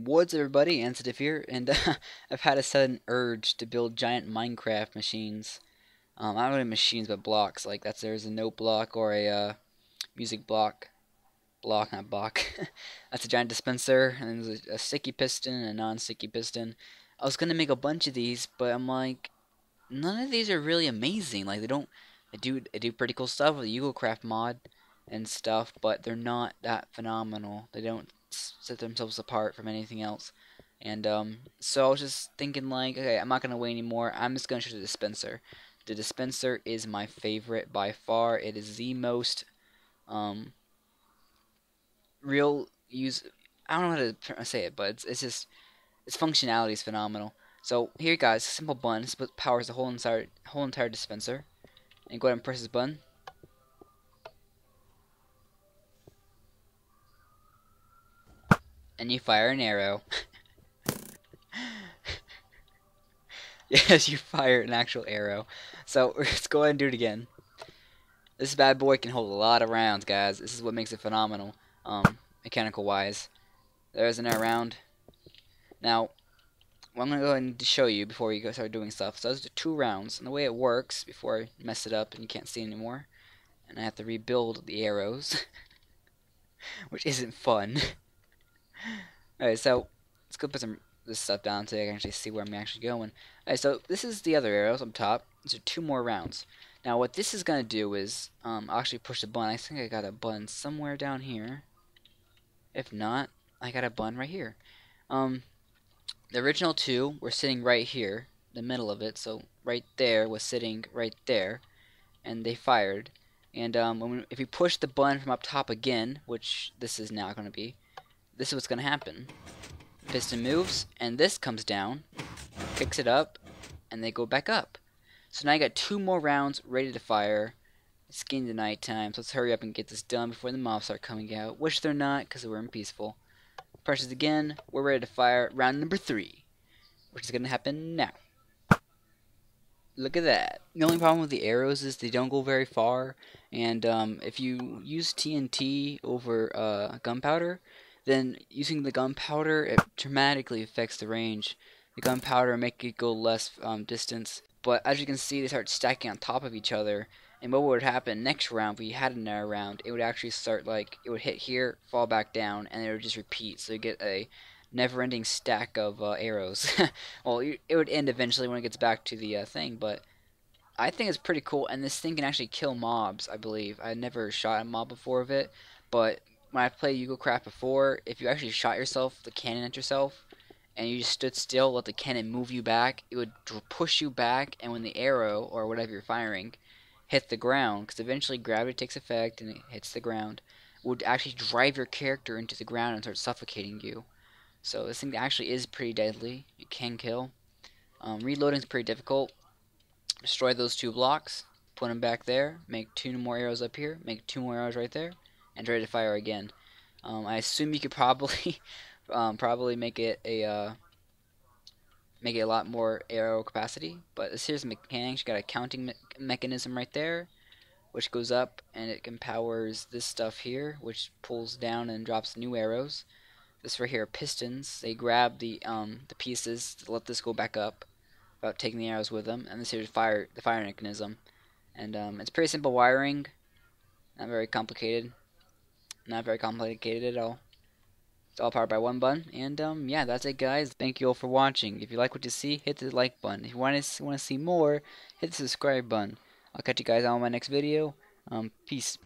What's everybody, Ansitive here, and I've had a sudden urge to build giant Minecraft machines. Not really machines, but blocks. Like there's a note block or a music block. Block, not block. That's a giant dispenser, and there's a sticky piston and a non-sticky piston. I was gonna make a bunch of these, but I'm like, none of these are really amazing. Like they do pretty cool stuff with the Ugocraft mod and stuff, but they're not that phenomenal. They don't set themselves apart from anything else. And so I was just thinking like, okay, I'm not gonna wait anymore. I'm just gonna choose the dispenser. The dispenser is my favorite by far. It is the most um, real use. I don't know how to say it, but it's just its functionality is phenomenal. So here, guys, simple button. This powers the whole entire dispenser. And go ahead and press this button. And you fire an arrow. Yes, you fire an actual arrow. So let's go ahead and do it again. This bad boy can hold a lot of rounds, guys. This is what makes it phenomenal, mechanical wise. There's an air round. Now, what I'm gonna go ahead and show you before we start doing stuff. So those are 2 rounds, and the way it works before I mess it up and you can't see anymore, and I have to rebuild the arrows, which isn't fun. Alright, so let's go put this stuff down so I can actually see where I'm actually going. Alright, so this is the other arrows up top. These are 2 more rounds. Now what this is gonna do is I'll actually push the button. I think I got a button somewhere down here. If not, I got a button right here. The original 2 were sitting right here, the middle of it. So right there was sitting right there, and they fired. And if you push the button from up top again, which this is now gonna be, this is what's gonna happen. Piston moves, and this comes down, picks it up, and they go back up. So now I got 2 more rounds ready to fire. It's getting to nighttime, so let's hurry up and get this done before the mobs start coming out. Which they're not, because we're in peaceful. Presses again, we're ready to fire round number 3, which is gonna happen now. Look at that. The only problem with the arrows is they don't go very far, and if you use TNT over gunpowder, then using the gunpowder, it dramatically affects the range. The gunpowder make it go less distance, but as you can see, they start stacking on top of each other. And what would happen next round, if we had another round, it would actually start like, it would hit here, fall back down, and it would just repeat. So you get a never-ending stack of arrows. Well, it would end eventually when it gets back to the thing, but I think it's pretty cool, and this thing can actually kill mobs, I believe. I never shot a mob before of it, but when I played Ugocraft before, if you actually shot yourself, the cannon at yourself, and you just stood still, let the cannon move you back, it would push you back, and when the arrow, or whatever you're firing, hit the ground, because eventually gravity takes effect and it hits the ground, would actually drive your character into the ground and start suffocating you. So this thing actually is pretty deadly. It can kill. Reloading is pretty difficult. Destroy those 2 blocks, put them back there, make 2 more arrows up here, make 2 more arrows right there, and ready to fire again. I assume you could probably probably make it a lot more arrow capacity, but here's the mechanics. You got a counting mechanism right there, which goes up and it empowers this stuff here, which pulls down and drops new arrows. This right here are pistons. They grab the pieces to let this go back up without taking the arrows with them. And this here is the fire mechanism. And it's pretty simple wiring, not very complicated. Not very complicated at all. It's all powered by 1 button. And yeah, that's it, guys. Thank you all for watching. If you like what you see, hit the like button. If you want to see more, hit the subscribe button. I'll catch you guys on my next video. Peace.